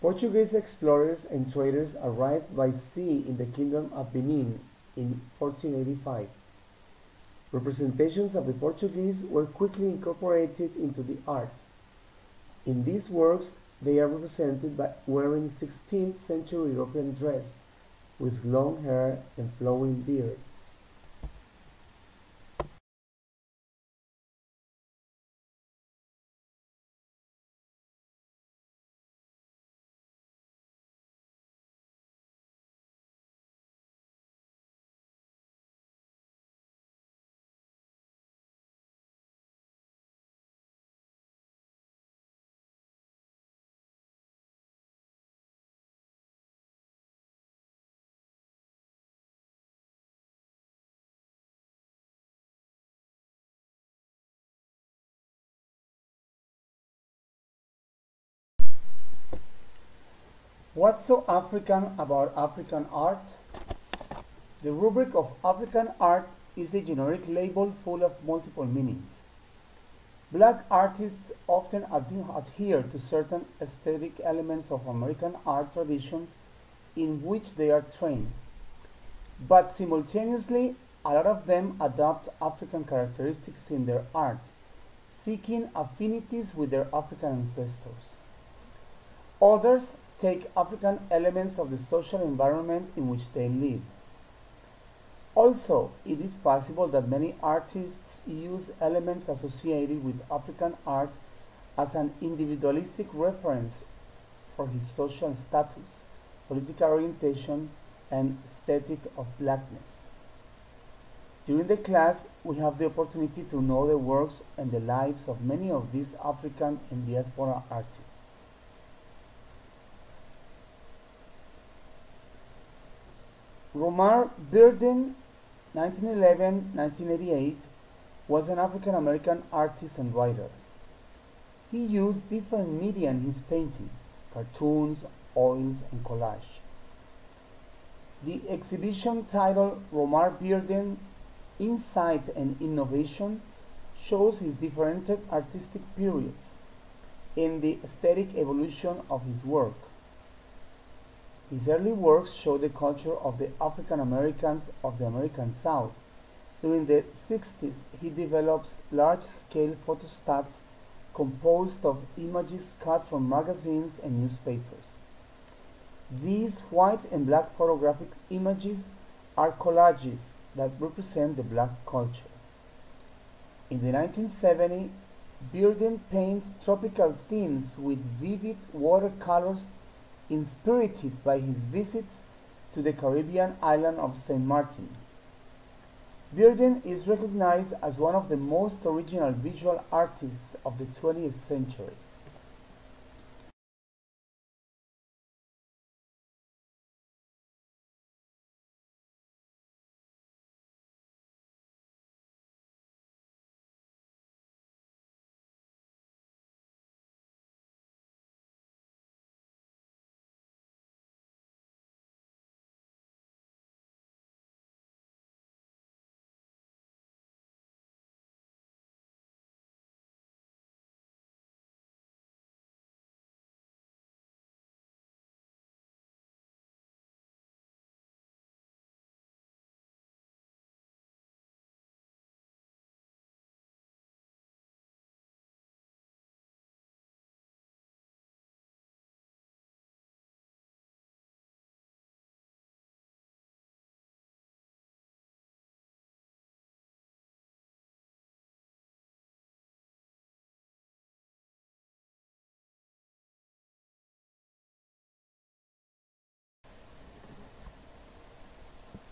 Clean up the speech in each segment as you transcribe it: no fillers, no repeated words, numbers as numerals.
Portuguese explorers and traders arrived by sea in the Kingdom of Benin in 1485. Representations of the Portuguese were quickly incorporated into the art. In these works, they are represented by wearing 16th century European dress with long hair and flowing beards. What's so African about African art? The rubric of African art is a generic label full of multiple meanings. Black artists often adhere to certain aesthetic elements of American art traditions in which they are trained, but simultaneously, a lot of them adopt African characteristics in their art, seeking affinities with their African ancestors. Others take African elements of the social environment in which they live. Also, it is possible that many artists use elements associated with African art as an individualistic reference for his social status, political orientation, and aesthetic of blackness. During the class, we have the opportunity to know the works and the lives of many of these African and diaspora artists. Romar Bearden, 1911–1988, was an African-American artist and writer. He used different media in his paintings: cartoons, oils, and collage. The exhibition titled Romar Bearden, Insight and Innovation shows his different artistic periods and the aesthetic evolution of his work. His early works show the culture of the African Americans of the American South. During the 60s, he develops large-scale photostats composed of images cut from magazines and newspapers. These white and black photographic images are collages that represent the black culture. In the 1970s, Bearden paints tropical themes with vivid watercolors inspired by his visits to the Caribbean island of St. Martin. Bearden is recognized as one of the most original visual artists of the 20th century.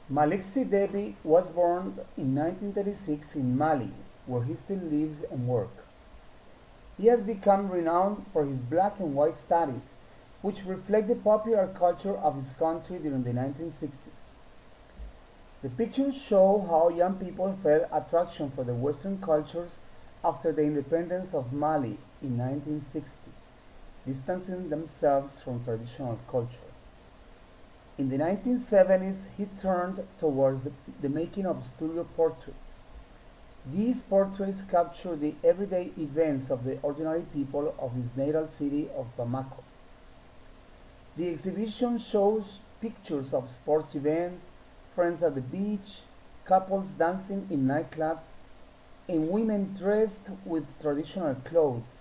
Maliksi Devi was born in 1936 in Mali, where he still lives and works. He has become renowned for his black and white studies, which reflect the popular culture of his country during the 1960s. The pictures show how young people felt attraction for the Western cultures after the independence of Mali in 1960, distancing themselves from traditional culture. In the 1970s, he turned towards the making of studio portraits. These portraits capture the everyday events of the ordinary people of his natal city of Bamako. The exhibition shows pictures of sports events, friends at the beach, couples dancing in nightclubs, and women dressed with traditional clothes.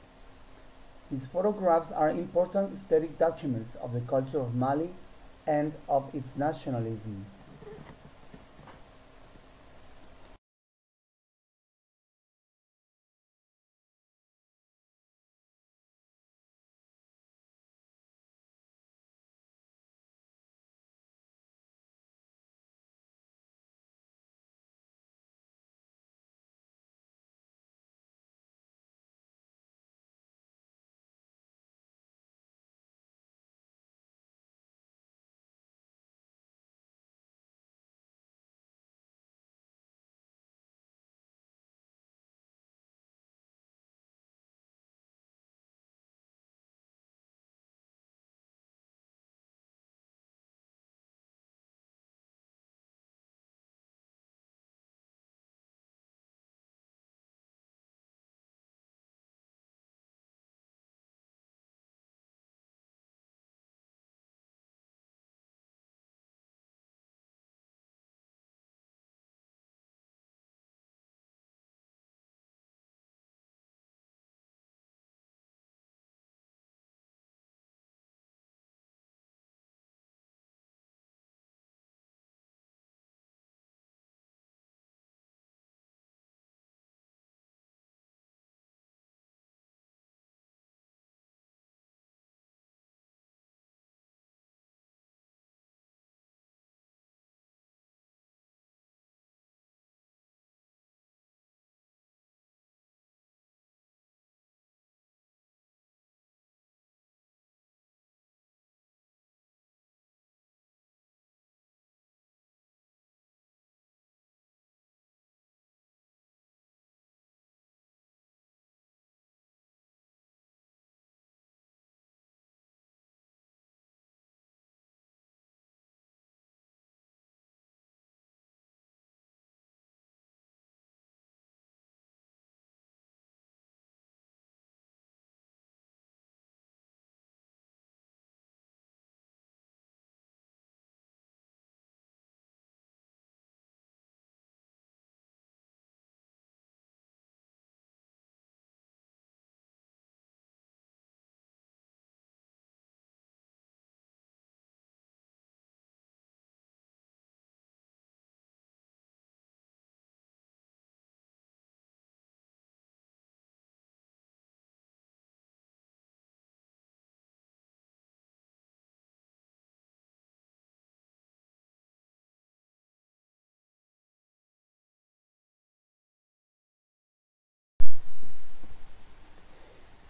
These photographs are important aesthetic documents of the culture of Mali and of its nationalism.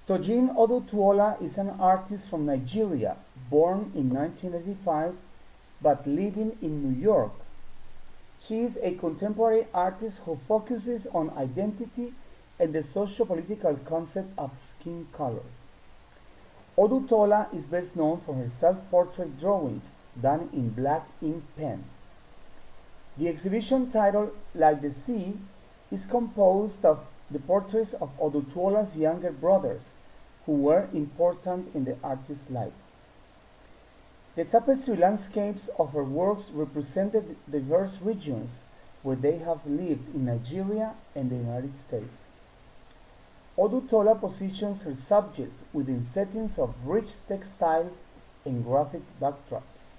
Tojin Odutuola is an artist from Nigeria, born in 1985 but living in New York. She is a contemporary artist who focuses on identity and the socio-political concept of skin color. Odutola is best known for her self-portrait drawings done in black ink pen. The exhibition titled Like the Sea is composed of the portraits of Odutuola's younger brothers who were important in the artist's life. The tapestry landscapes of her works represented diverse regions where they have lived in Nigeria and the United States. Odutola positions her subjects within settings of rich textiles and graphic backdrops.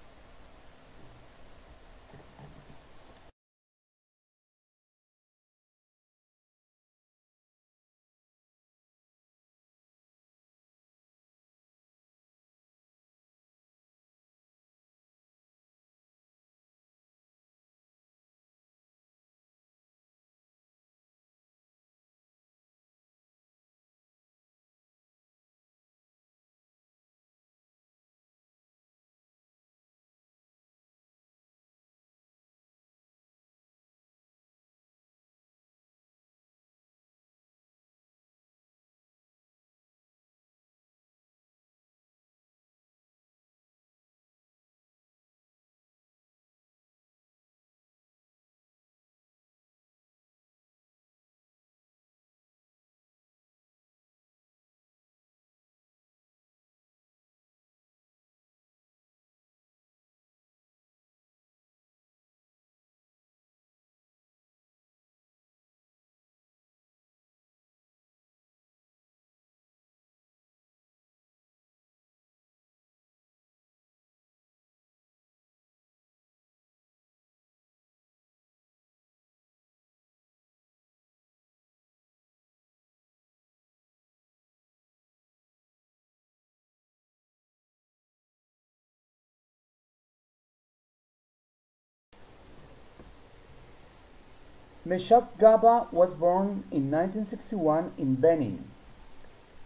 Meshack Gaba was born in 1961 in Benin.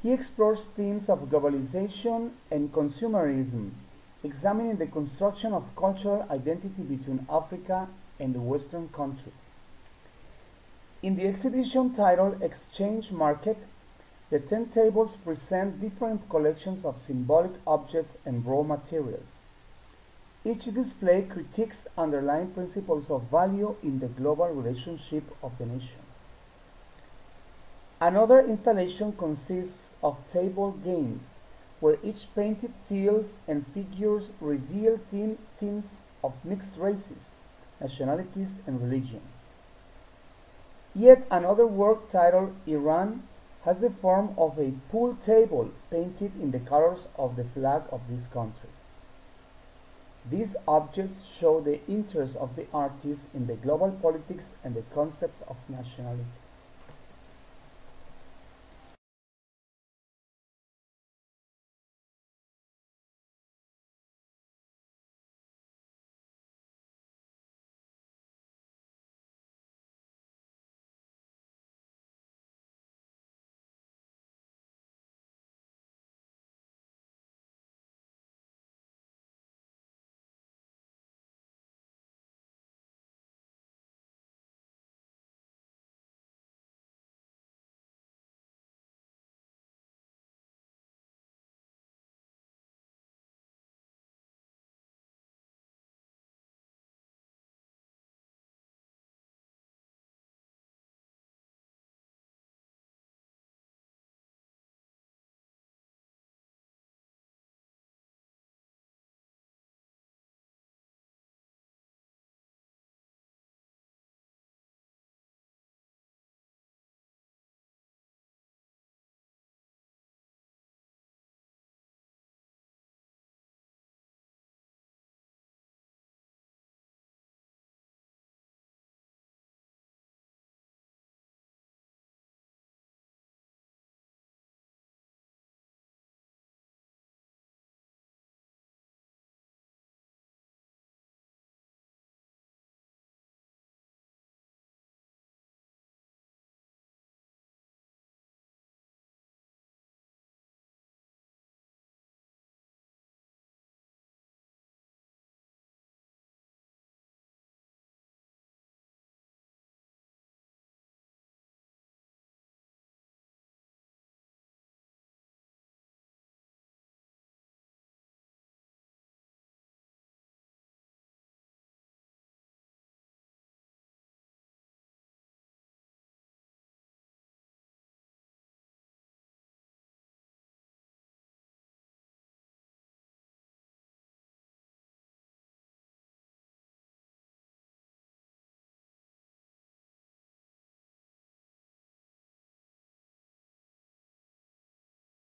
He explores themes of globalization and consumerism, examining the construction of cultural identity between Africa and the Western countries. In the exhibition titled Exchange Market, the 10 tables present different collections of symbolic objects and raw materials. Each display critiques underlying principles of value in the global relationship of the nations. Another installation consists of table games, where each painted fields and figures reveal themes of mixed races, nationalities, and religions. Yet another work titled Iran has the form of a pool table painted in the colors of the flag of this country. These objects show the interest of the artist in the global politics and the concept of nationality.